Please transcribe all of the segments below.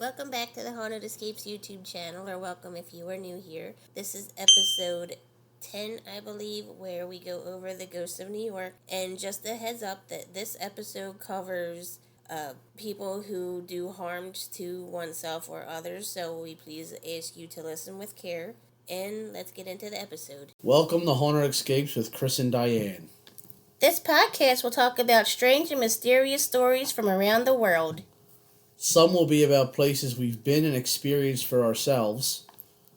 Welcome back to the Haunted Escapes YouTube channel, or welcome if you are new here. This is episode 10, I believe, where we go over the ghosts of New York. And just a heads up that this episode covers people who do harm to oneself or others, so we please ask you to listen with care. And let's get into the episode. Welcome to Haunted Escapes with Chris and Diane. This podcast will talk about strange and mysterious stories from around the world. Some will be about places we've been and experienced for ourselves,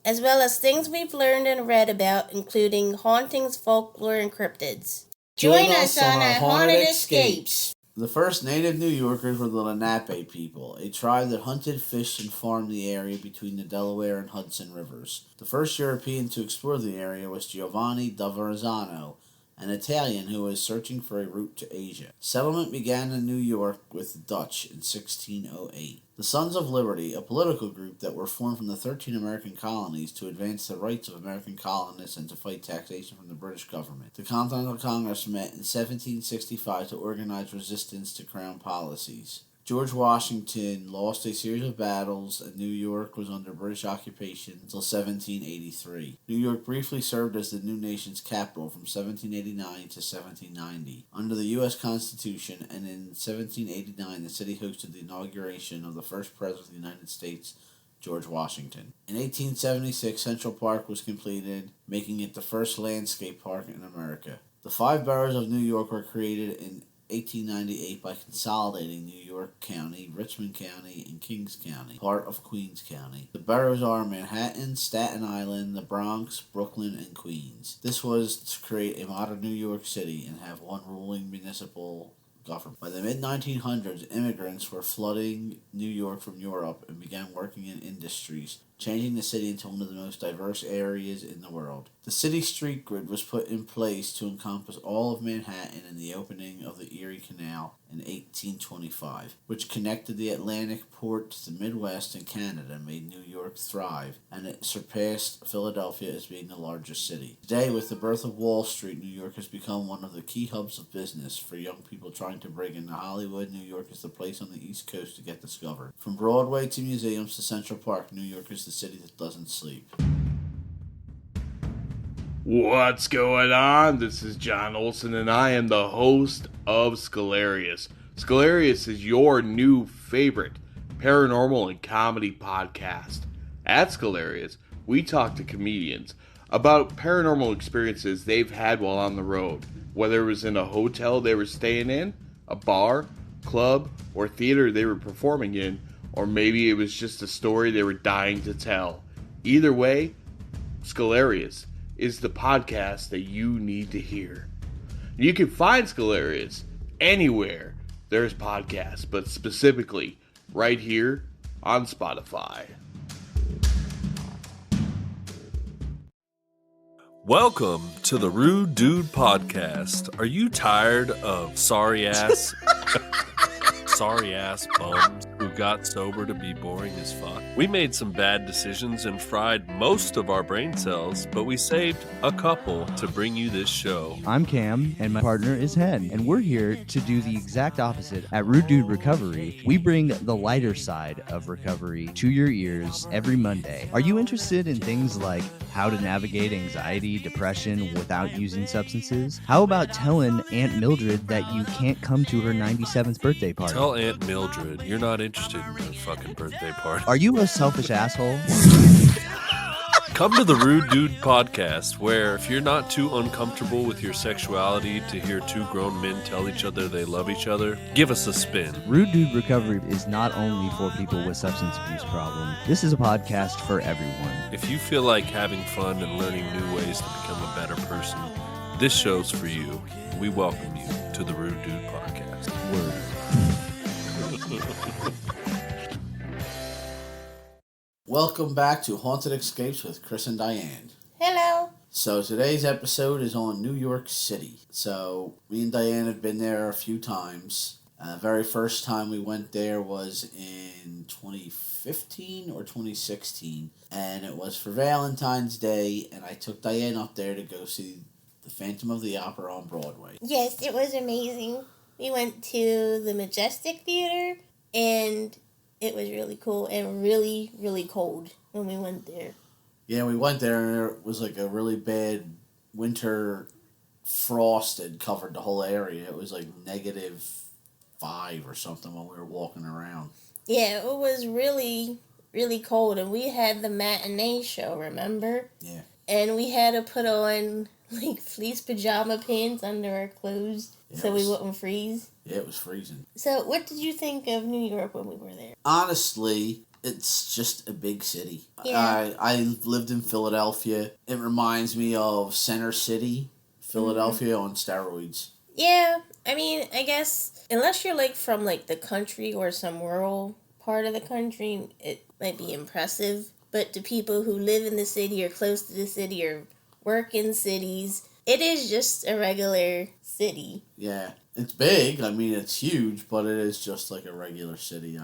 as well as things we've learned and read about, including hauntings, folklore, and cryptids. Join us on our Haunted Escapes. The first native New Yorkers were the Lenape people, a tribe that hunted, fished, and farmed the area between the Delaware and Hudson rivers. The first European to explore the area was Giovanni da Verrazzano, an Italian who was searching for a route to Asia. Settlement began in New York with the Dutch in 1608. The Sons of Liberty, a political group that were formed from the 13 American colonies to advance the rights of American colonists and to fight taxation from the British government. The Continental Congress met in 1765 to organize resistance to Crown policies. George Washington lost a series of battles, and New York was under British occupation until 1783. New York briefly served as the new nation's capital from 1789 to 1790. Under the U.S. Constitution, and in 1789 the city hosted the inauguration of the first President of the United States, George Washington. In 1876, Central Park was completed, making it the first landscape park in America. The 5 boroughs of New York were created in 1898 by consolidating New York County, Richmond County, and Kings County, part of Queens County. The boroughs are Manhattan, Staten Island, the Bronx, Brooklyn, and Queens. This was to create a modern New York City and have one ruling municipal government. By the mid-1900s, immigrants were flooding New York from Europe and began working in industries, changing the city into one of the most diverse areas in the world. The city street grid was put in place to encompass all of Manhattan in the opening of the Erie Canal in 1825, which connected the Atlantic port to the Midwest and Canada and made New York thrive, and it surpassed Philadelphia as being the largest city. Today, with the birth of Wall Street, New York has become one of the key hubs of business for young people trying to break into Hollywood. New York is the place on the East Coast to get discovered. From Broadway to museums to Central Park, New York is the city that doesn't sleep. What's going on? This is John Olson, and I am the host of Scalarious. Scalarious is your new favorite paranormal and comedy podcast. At Scalarious, we talk to comedians about paranormal experiences they've had while on the road, whether it was in a hotel they were staying in, a bar, club, or theater they were performing in, or maybe it was just a story they were dying to tell. Either way, Scalarious is the podcast that you need to hear. You can find Scalarious anywhere there's podcasts, but specifically right here on Spotify. Welcome to the Rude Dude Podcast. Are you tired of sorry ass bums who got sober to be boring as fuck? We made some bad decisions and fried most of our brain cells, but we saved a couple to bring you this show. I'm Cam, and my partner is Hen, and we're here to do the exact opposite. At Rude Dude Recovery, we bring the lighter side of recovery to your ears every Monday. Are you interested in things like how to navigate anxiety, depression without using substances? How about telling Aunt Mildred that you can't come to her 97th birthday party? Tell Aunt Mildred you're not interested in her fucking birthday party. Are you a selfish asshole? Come to the Rude Dude Podcast, where if you're not too uncomfortable with your sexuality to hear two grown men tell each other they love each other, give us a spin. Rude Dude Recovery is not only for people with substance abuse problems. This is a podcast for everyone. If you feel like having fun and learning new ways to become a better person, this show's for you. We welcome you to the Rude Dude Podcast. Word. Welcome back to Haunted Escapes with Chris and Diane. Hello. So today's episode is on New York City. So me and Diane have been there a few times. Very first time we went there was in 2015 or 2016, and it was for Valentine's Day, and I took Diane up there to go see The Phantom of the Opera on Broadway. Yes, it was amazing. We went to the Majestic Theater, and It was really cool and really, really cold when we went there. Yeah, we went there and there was like a really bad winter frost had covered the whole area. It was like -5 or something when we were walking around. Yeah, it was really, really cold, and we had the matinee show, remember? Yeah. And we had to put on, like, fleece pajama pants under our clothes so we wouldn't freeze. Yeah, it was freezing. So, what did you think of New York when we were there? Honestly, it's just a big city. Yeah. I lived in Philadelphia. It reminds me of Center City, Philadelphia on steroids. Yeah, I mean, I guess, unless you're, like, from, like, the country or some rural part of the country, it might be impressive. But to people who live in the city or close to the city or work in cities, it is just a regular city. Yeah, it's big. I mean, it's huge, but it is just like a regular city.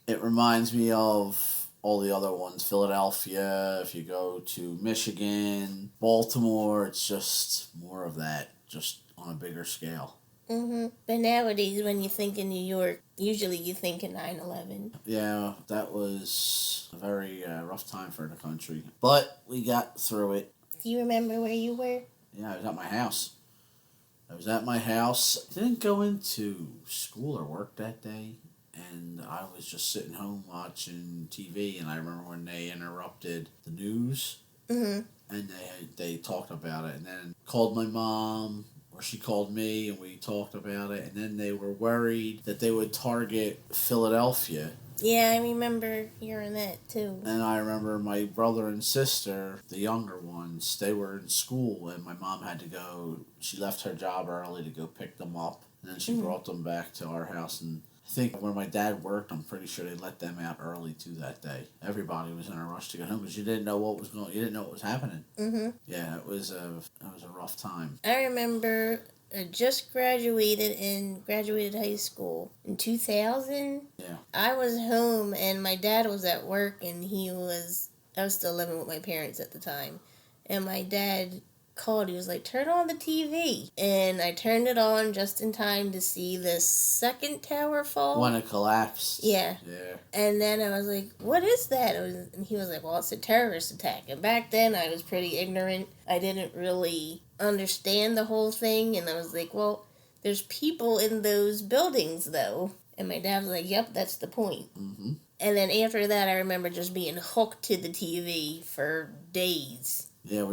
It reminds me of all the other ones. Philadelphia, if you go to Michigan, Baltimore, it's just more of that, just on a bigger scale. But nowadays, when you think in New York, usually you think in 9/11. Yeah, that was a very rough time for the country. But we got through it. Do you remember where you were? Yeah, I was at my house. I didn't go into school or work that day. And I was just sitting home watching TV. And I remember when they interrupted the news. And they talked about it. And then called my mom. Or she called me and we talked about it, and then they were worried that they would target Philadelphia. Yeah, I remember hearing that too. And I remember my brother and sister, the younger ones, they were in school and my mom had to go, she left her job early to go pick them up, and then she brought them back to our house. And I think where my dad worked, I'm pretty sure they let them out early too that day. Everybody was in a rush to get home because you didn't know what was happening. Yeah, it was a rough time. I remember I just graduated high school in 2000. Yeah. I was home and my dad was at work and I was still living with my parents at the time. And my dad called, he was like, turn on the TV. And I turned it on just in time to see the second tower fall. When it collapsed. Yeah. Yeah. And then I was like, what is that? And he was like, well, it's a terrorist attack. And back then I was pretty ignorant. I didn't really understand the whole thing. And I was like, well, there's people in those buildings though. And my dad was like, yep, that's the point. And then after that, I remember just being hooked to the TV for days. Yeah,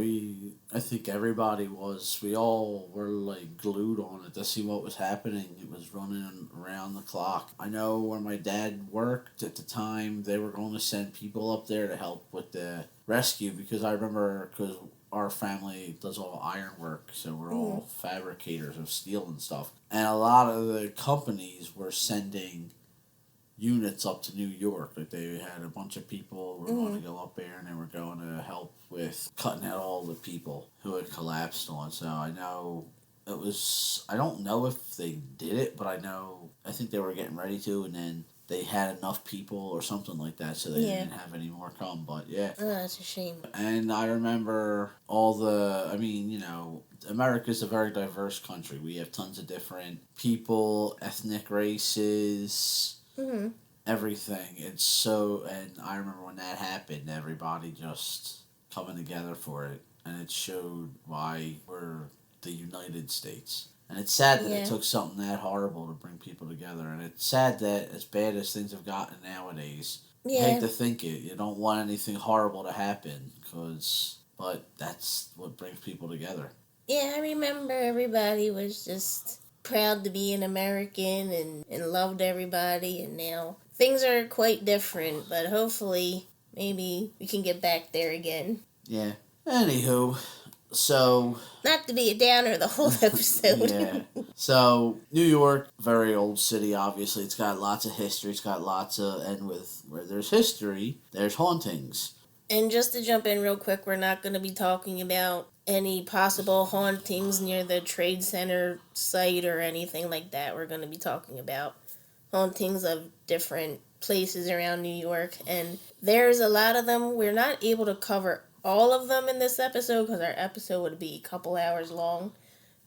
I think everybody was. We all were like glued on it to see what was happening. It was running around the clock. I know where my dad worked at the time, they were going to send people up there to help with the rescue because I remember, because our family does all ironwork, so we're all fabricators of steel and stuff. And a lot of the companies were sending units up to New York. Like they had a bunch of people who were going to go up there and they were going to help with cutting out all the people who had collapsed on. So I know it was, I don't know if they did it, but I think they were getting ready to, and then they had enough people or something like that, so they didn't have any more come. But yeah. Oh, that's a shame. And I remember America's a very diverse country. We have tons of different people, ethnic races, everything. It's so, and I remember when that happened, everybody just coming together for it, and it showed why we're the United States. And it's sad that it took something that horrible to bring people together, and it's sad that as bad as things have gotten nowadays, I hate to think it, you don't want anything horrible to happen, but that's what brings people together. Yeah, I remember everybody was just proud to be an American and loved everybody, and now things are quite different, but hopefully maybe we can get back there again. Yeah. Anywho, so... Not to be a downer the whole episode. Yeah. So, New York, very old city, obviously. It's got lots of history. It's got and where there's history, there's hauntings. And just to jump in real quick, we're not going to be talking about any possible hauntings near the Trade Center site or anything like that. We're going to be talking about hauntings of different places around New York. And there's a lot of them. We're not able to cover all of them in this episode because our episode would be a couple hours long.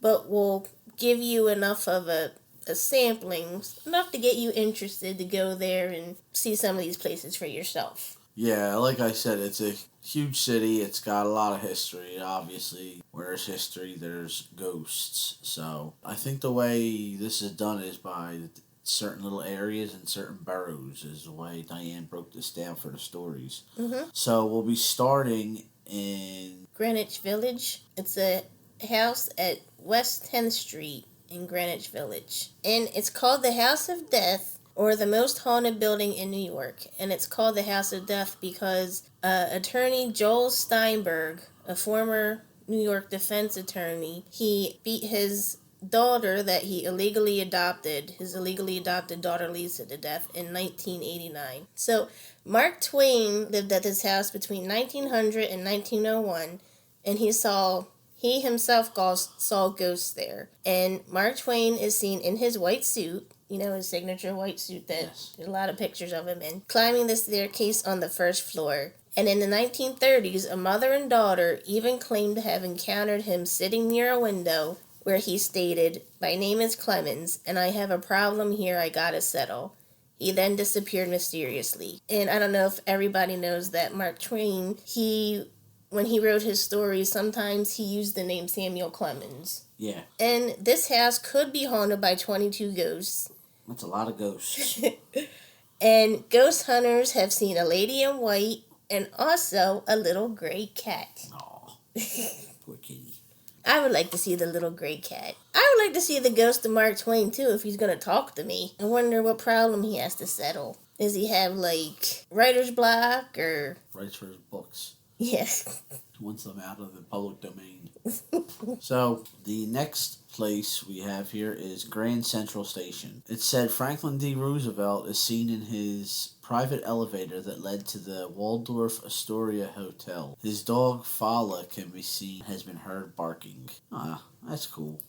But we'll give you enough of a a sampling, enough to get you interested to go there and see some of these places for yourself. Yeah, like I said, it's a huge city. It's got a lot of history. Obviously, where there's history, there's ghosts. So I think the way this is done is by certain little areas and certain boroughs is the way Diane broke this down for the stories. Mm-hmm. So we'll be starting in Greenwich Village. It's a house at West 10th Street in Greenwich Village. And it's called the House of Death, or the most haunted building in New York. And it's called the House of Death because attorney Joel Steinberg, a former New York defense attorney, he beat his daughter that he illegally adopted, his illegally adopted daughter Lisa, to death in 1989. So Mark Twain lived at this house between 1900 and 1901, and he himself saw ghosts there. And Mark Twain is seen in his white suit, his signature white suit that there's a lot of pictures of him in, climbing the staircase on the first floor. And in the 1930s, a mother and daughter even claimed to have encountered him sitting near a window where he stated, "My name is Clemens, and I have a problem here I gotta settle." He then disappeared mysteriously. And I don't know if everybody knows that Mark Twain, when he wrote his stories, sometimes he used the name Samuel Clemens. Yeah. And this house could be haunted by 22 ghosts. That's a lot of ghosts. And ghost hunters have seen a lady in white and also a little gray cat. Aw, poor kitty. I would like to see the little gray cat. I would like to see the ghost of Mark Twain, too, if he's going to talk to me. I wonder what problem he has to settle. Does he have, writer's block, or... Writes for his books. Yes. Wants them out of the public domain. So, the next place we have here is Grand Central Station. It said Franklin D. Roosevelt is seen in his private elevator that led to the Waldorf Astoria Hotel. His dog, Fala, can be seen, has been heard barking. Ah, that's cool.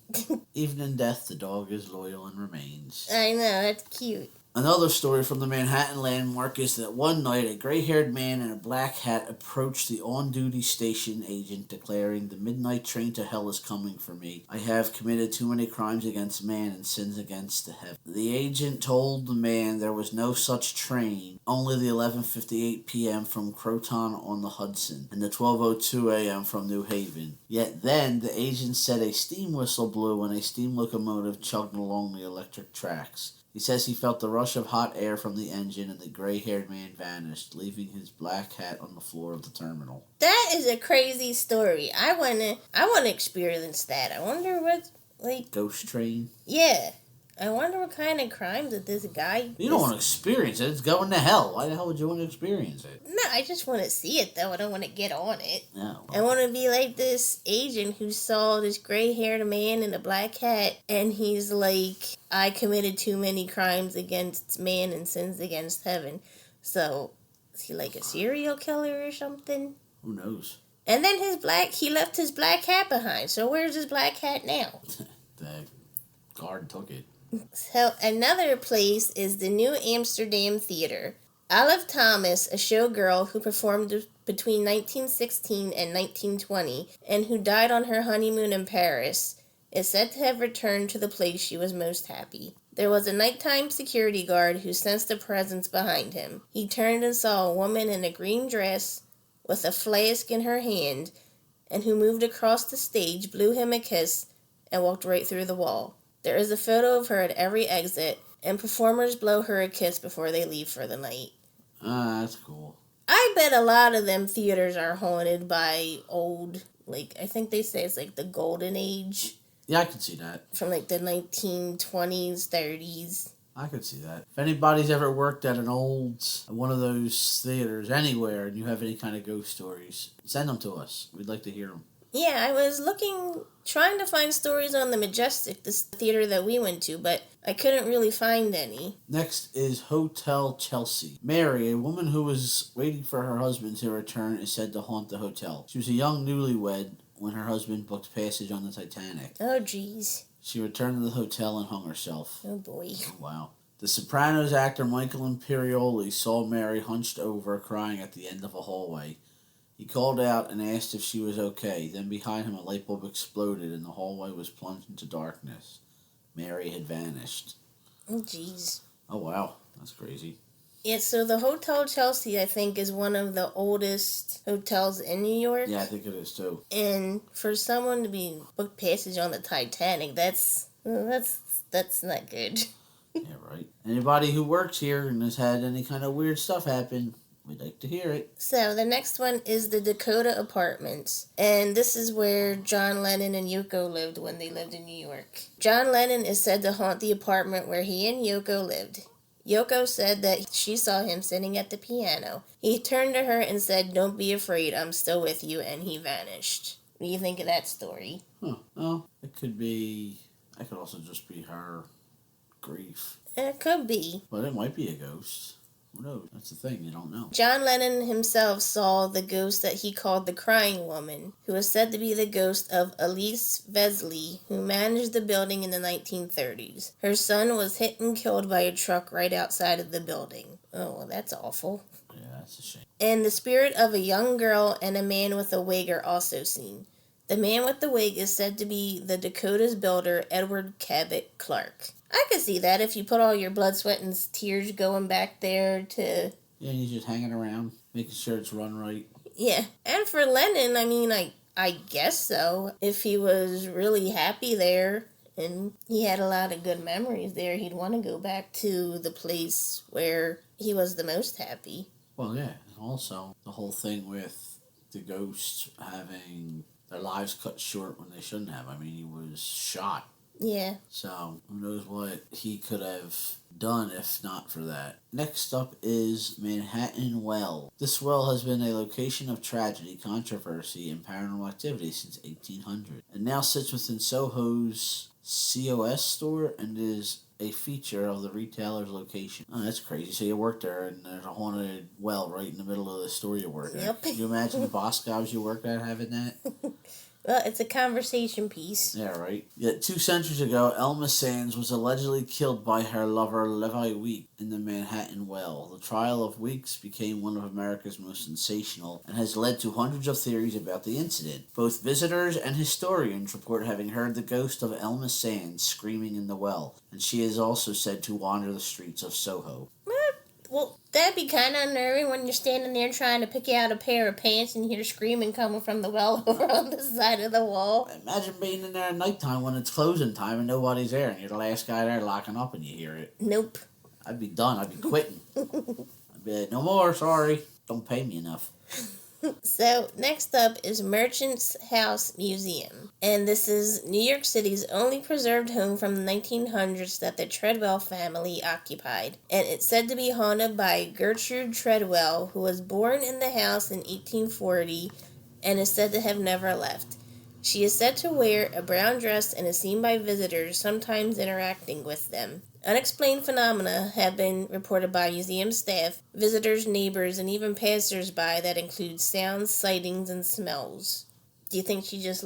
Even in death, the dog is loyal and remains. I know, that's cute. Another story from the Manhattan landmark is that one night a gray-haired man in a black hat approached the on-duty station agent declaring, "The midnight train to hell is coming for me. I have committed too many crimes against man and sins against the heaven." The agent told the man there was no such train, only the 11:58 p.m. from Croton on the Hudson and the 12:02 a.m. from New Haven. Yet then the agent said a steam whistle blew and a steam locomotive chugged along the electric tracks. He says he felt the rush of hot air from the engine and the gray-haired man vanished, leaving his black hat on the floor of the terminal. That is a crazy story. I wanna experience that. I wonder what, Ghost train? Yeah. I wonder what kind of crimes that this guy... You don't want to experience it. It's going to hell. Why the hell would you want to experience it? No, I just want to see it, though. I don't want to get on it. No. I want to be like this agent who saw this gray-haired man in a black hat, and he's like, "I committed too many crimes against man and sins against heaven." So, is he like a serial killer or something? Who knows? And then he left his black hat behind. So where's his black hat now? The guard took it. So another place is the New Amsterdam Theater. Olive Thomas, a showgirl who performed between 1916 and 1920 and who died on her honeymoon in Paris, is said to have returned to the place she was most happy. There was a nighttime security guard who sensed a presence behind him. He turned and saw a woman in a green dress with a flask in her hand, and who moved across the stage, blew him a kiss, and walked right through the wall. There is a photo of her at every exit, and performers blow her a kiss before they leave for the night. Ah, that's cool. I bet a lot of them theaters are haunted by old, I think they say it's the golden age. Yeah, I could see that. From the 1920s, 30s. I could see that. If anybody's ever worked at one of those theaters anywhere, and you have any kind of ghost stories, send them to us. We'd like to hear them. Yeah, I was trying to find stories on the Majestic, this theater that we went to, but I couldn't really find any. Next is Hotel Chelsea. Mary, a woman who was waiting for her husband to return, is said to haunt the hotel. She was a young newlywed when her husband booked passage on the Titanic. Oh, jeez. She returned to the hotel and hung herself. Oh, boy. Wow. The Sopranos actor Michael Imperioli saw Mary hunched over, crying at the end of a hallway. He called out and asked if she was okay. Then behind him a light bulb exploded and the hallway was plunged into darkness. Mary had vanished. Oh, jeez. Oh, wow. That's crazy. Yeah, so the Hotel Chelsea, I think, is one of the oldest hotels in New York. Yeah, I think it is, too. And for someone to be booked passage on the Titanic, that's not good. Yeah, right. Anybody who works here and has had any kind of weird stuff happen, we'd like to hear it. So the next one is the Dakota Apartments. And this is where John Lennon and Yoko lived when they lived in New York. John Lennon is said to haunt the apartment where he and Yoko lived. Yoko said that she saw him sitting at the piano. He turned to her and said, "Don't be afraid, I'm still with you," and he vanished. What do you think of that story? Well, it could be... That could also just be her grief. It could be. But it might be a ghost. Who knows? That's the thing, you don't know. John Lennon himself saw the ghost that he called the Crying Woman, who was said to be the ghost of Elise Vesley, who managed the building in the 1930s. Her son was hit and killed by a truck right outside of the building. Oh, well, that's awful. Yeah, that's a shame. And the spirit of a young girl and a man with a wig are also seen. The man with the wig is said to be the Dakota's builder, Edward Cabot Clark. I could see that if you put all your blood, sweat, and tears going back there to... Yeah, he's just hanging around, making sure it's run right. Yeah. And for Lennon, I mean, I guess so. If he was really happy there and he had a lot of good memories there, he'd want to go back to the place where he was the most happy. Well, yeah. And also, the whole thing with the ghosts having their lives cut short when they shouldn't have. I mean, he was shot. Yeah. So, who knows what he could have done if not for that. Next up is Manhattan Well. This well has been a location of tragedy, controversy, and paranormal activity since 1800. It now sits within Soho's COS store and is a feature of the retailer's location. Oh, that's crazy. So you work there and there's a haunted well right in the middle of the store you work at. Yep. Can you imagine the boss jobs you worked at having that? Well, it's a conversation piece. Yeah, right. Yet 2 centuries ago, Elma Sands was allegedly killed by her lover Levi Weeks in the Manhattan Well. The trial of Weeks became one of America's most sensational and has led to hundreds of theories about the incident. Both visitors and historians report having heard the ghost of Elma Sands screaming in the well, and she is also said to wander the streets of Soho. Well, that'd be kind of unnerving when you're standing there trying to pick out a pair of pants and you hear screaming coming from the well over on the side of the wall. Imagine being in there at nighttime when it's closing time and nobody's there and you're the last guy there locking up and you hear it. Nope. I'd be done. I'd be quitting. I'd be like, no more, sorry. Don't pay me enough. So, next up is Merchant's House Museum. And this is New York City's only preserved home from the 1900s that the Treadwell family occupied. And it's said to be haunted by Gertrude Treadwell, who was born in the house in 1840 and is said to have never left. She is said to wear a brown dress and is seen by visitors, sometimes interacting with them. Unexplained phenomena have been reported by museum staff, visitors, neighbors, and even passers-by that include sounds, sightings, and smells. Do you think she just,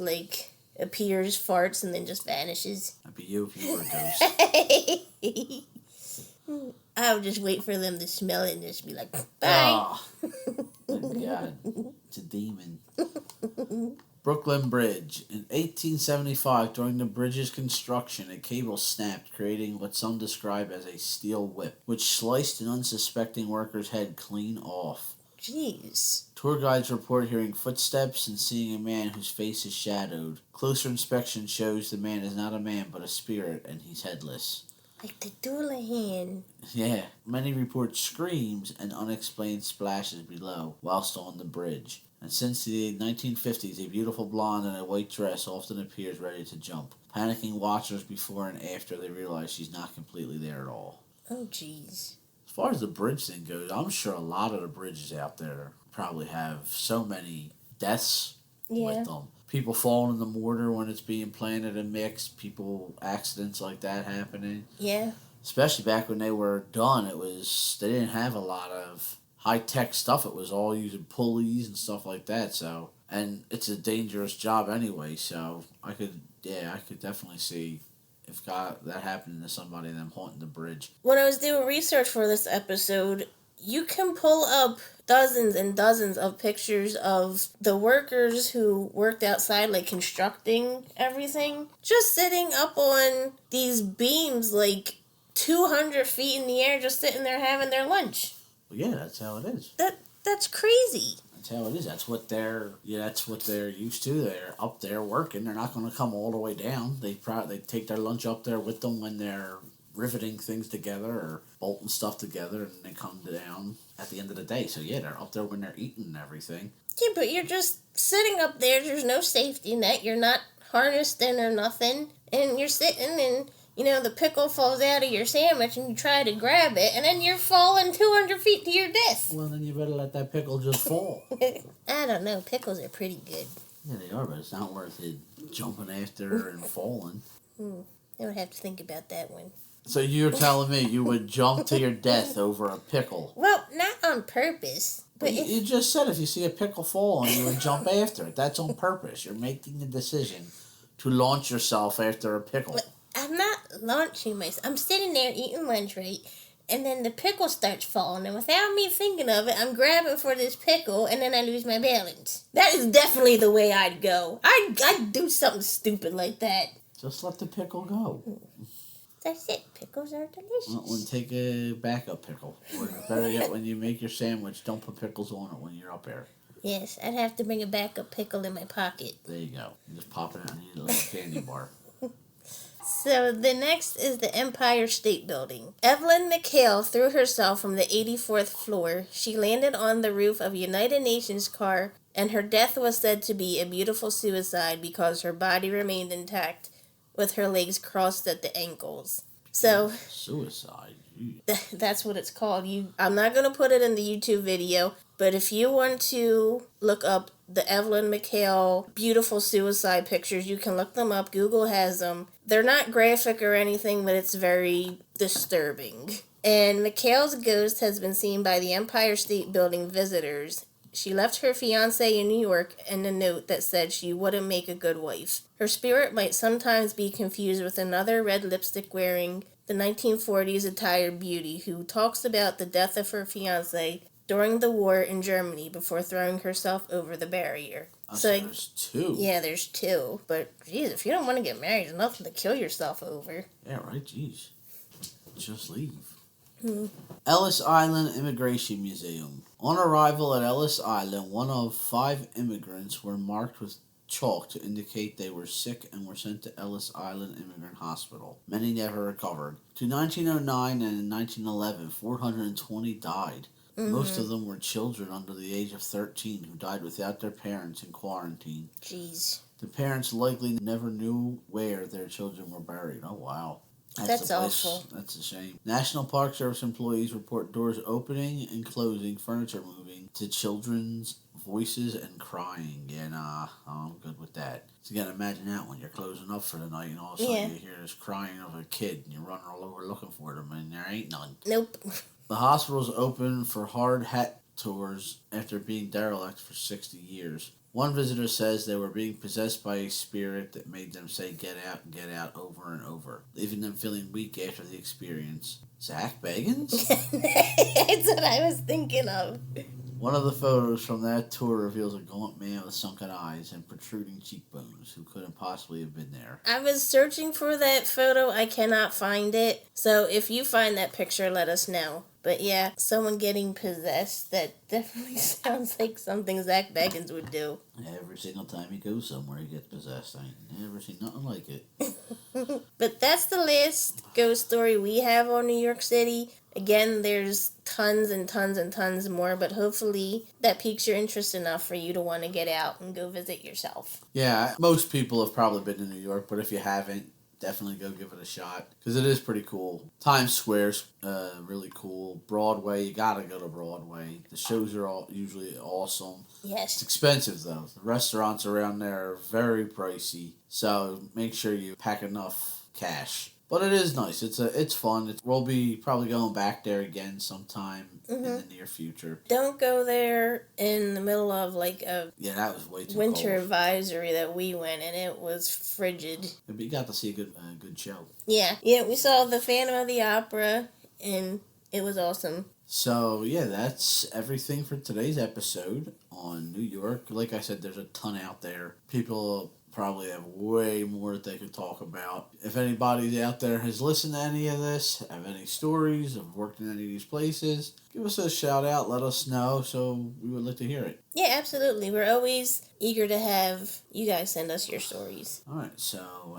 appears, farts, and then just vanishes? That'd be you if you were a ghost. I would just wait for them to smell it and just be like, bye. Oh, my God. It's a demon. Brooklyn Bridge. In 1875, during the bridge's construction, a cable snapped, creating what some describe as a steel whip, which sliced an unsuspecting worker's head clean off. Jeez. Tour guides report hearing footsteps and seeing a man whose face is shadowed. Closer inspection shows the man is not a man but a spirit, and he's headless. Like the Doulahan. Yeah. Many report screams and unexplained splashes below, whilst on the bridge. And since the 1950s, a beautiful blonde in a white dress often appears ready to jump, panicking watchers before and after they realize she's not completely there at all. Oh, jeez. As far as the bridge thing goes, I'm sure a lot of the bridges out there probably have so many deaths with them. People falling in the mortar when it's being planted and mixed, accidents like that happening. Yeah. Especially back when they were done, they didn't have a lot of high-tech stuff. It was all using pulleys and stuff like that, so, and it's a dangerous job anyway, so I could definitely see if that happened to somebody and them haunting the bridge. When I was doing research for this episode, you can pull up dozens and dozens of pictures of the workers who worked outside, like constructing everything, just sitting up on these beams like 200 feet in the air, just sitting there having their lunch. Well, yeah, that's how it is. That's crazy. That's how it is. That's what they're used to. They're up there working. They're not going to come all the way down. They take their lunch up there with them when they're riveting things together or bolting stuff together, and they come down at the end of the day. So yeah, they're up there when they're eating and everything. Yeah, but you're just sitting up there. There's no safety net. You're not harnessed in or nothing. And you're sitting and, the pickle falls out of your sandwich and you try to grab it, and then you're falling 200 feet to your death. Well, then you better let that pickle just fall. I don't know. Pickles are pretty good. Yeah, they are, but it's not worth it jumping after and falling. I would have to think about that one. So you're telling me you would jump to your death over a pickle? Well, not on purpose. But you just said if you see a pickle fall and you would jump after it. That's on purpose. You're making the decision to launch yourself after a pickle. But I'm not launching myself. I'm sitting there eating lunch, right? And then the pickle starts falling. And without me thinking of it, I'm grabbing for this pickle and then I lose my balance. That is definitely the way I'd go. I'd do something stupid like that. Just let the pickle go. That's it. Pickles are delicious. Well, take a backup pickle. Or better yet, when you make your sandwich, don't put pickles on it when you're up there. Yes, I'd have to bring a backup pickle in my pocket. There you go. You just pop it out and eat a little candy bar. So the next is the Empire State Building. Evelyn McHale threw herself from the 84th floor. She landed on the roof of a United Nations car, and her death was said to be a beautiful suicide because her body remained intact with her legs crossed at the ankles. So suicide. That's what it's called. I'm not going to put it in the YouTube video, but if you want to look up the Evelyn McHale beautiful suicide pictures, you can look them up. Google has them. They're not graphic or anything, but it's very disturbing. And McHale's ghost has been seen by the Empire State Building visitors. She left her fiancé in New York and a note that said she wouldn't make a good wife. Her spirit might sometimes be confused with another red lipstick wearing the 1940s attired beauty who talks about the death of her fiancé during the war in Germany before throwing herself over the barrier. So there's two. Yeah, there's two. But, geez, if you don't want to get married, there's nothing to kill yourself over. Yeah, right, geez. Just leave. Ellis Island Immigration Museum. On arrival at Ellis Island, one of 5 immigrants were marked with chalk to indicate they were sick and were sent to Ellis Island Immigrant Hospital. Many never recovered. To 1909 and 1911, 420 died. Most of them were children under the age of 13 who died without their parents in quarantine. Jeez. The parents likely never knew where their children were buried. Oh, wow. That's awful. That's a shame. National Park Service employees report doors opening and closing, furniture moving, to children's voices and crying. Yeah, nah, I'm good with that. So you gotta imagine that when you're closing up for the night and all of a sudden you hear this crying of a kid and you're running all over looking for them and there ain't none. Nope. The hospital's open for hard hat tours after being derelict for 60 years. One visitor says they were being possessed by a spirit that made them say get out over and over, leaving them feeling weak after the experience. Zach Bagans? That's what I was thinking of. One of the photos from that tour reveals a gaunt man with sunken eyes and protruding cheekbones who couldn't possibly have been there. I was searching for that photo. I cannot find it. So if you find that picture, let us know. But yeah, someone getting possessed, that definitely sounds like something Zach Bagans would do. Every single time he goes somewhere, he gets possessed. I ain't never seen nothing like it. But that's the last ghost story we have on New York City. Again, there's tons and tons and tons more, but hopefully that piques your interest enough for you to want to get out and go visit yourself. Yeah, most people have probably been to New York, but if you haven't, definitely go give it a shot, because it is pretty cool. Times Square's really cool. Broadway, you gotta go to Broadway. The shows are all usually awesome. Yes. It's expensive, though. The restaurants around there are very pricey, so make sure you pack enough cash. But it is nice. It's fun. We'll be probably going back there again sometime in the near future. Don't go there in the middle of like a that was way too winter cold. advisory that we went, and it was frigid. But you got to see a good show. Yeah, we saw the Phantom of the Opera, and it was awesome. So, yeah, that's everything for today's episode on New York. Like I said, there's a ton out there. People probably have way more that they could talk about. If anybody out there has listened to any of this, have any stories, have worked in any of these places, give us a shout out, let us know, so we would like to hear it. Yeah, absolutely. We're always eager to have you guys send us your stories. Alright, so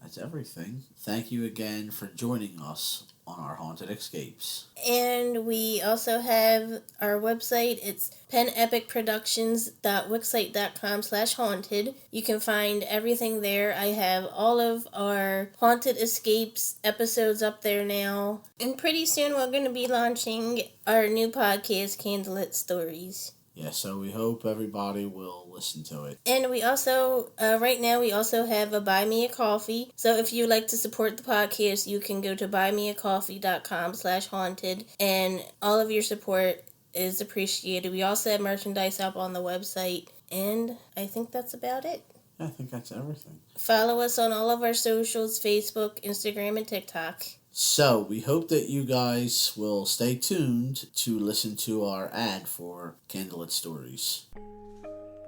that's everything. Thank you again for joining us on our Haunted Escapes. And we also have our website. It's penepicproductions.wixsite.com/haunted. You can find everything there. I have all of our Haunted Escapes episodes up there now. And pretty soon we're going to be launching our new podcast, Candlelit Stories. Yeah, so we hope everybody will listen to it. And we also, right now, we also have a Buy Me a Coffee. So if you'd like to support the podcast, you can go to buymeacoffee.com/haunted. And all of your support is appreciated. We also have merchandise up on the website. And I think that's about it. Yeah, I think that's everything. Follow us on all of our socials, Facebook, Instagram, and TikTok. So, we hope that you guys will stay tuned to listen to our ad for Candlelit Stories.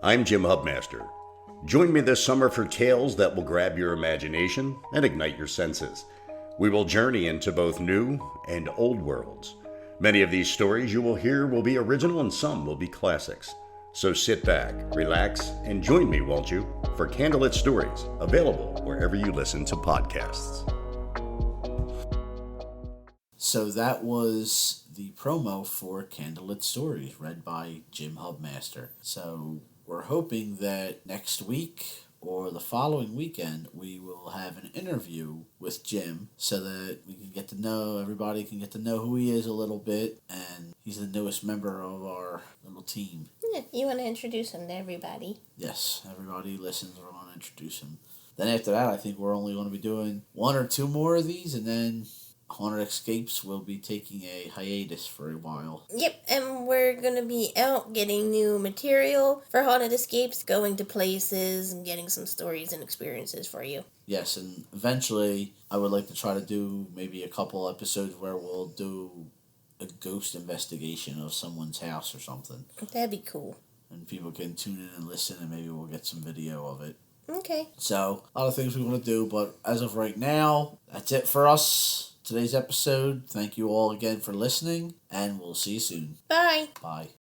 I'm Jim Hubmaster. Join me this summer for tales that will grab your imagination and ignite your senses. We will journey into both new and old worlds. Many of these stories you will hear will be original and some will be classics. So sit back, relax, and join me, won't you, for Candlelit Stories, available wherever you listen to podcasts. So that was the promo for Candlelit Stories, read by Jim Hubmaster. So we're hoping that next week or the following weekend we will have an interview with Jim so that we can get to know, everybody can get to know who he is a little bit, and he's the newest member of our little team. Yeah, you want to introduce him to everybody? Yes, everybody listens, we're going to introduce him. Then after that, I think we're only going to be doing one or two more of these, and then Haunted Escapes will be taking a hiatus for a while. Yep, and we're going to be out getting new material for Haunted Escapes, going to places and getting some stories and experiences for you. Yes, and eventually I would like to try to do maybe a couple episodes where we'll do a ghost investigation of someone's house or something. That'd be cool. And people can tune in and listen, and maybe we'll get some video of it. Okay. So, a lot of things we want to do, but as of right now, that's it for us. Today's episode. Thank you all again for listening, and we'll see you soon. Bye. Bye.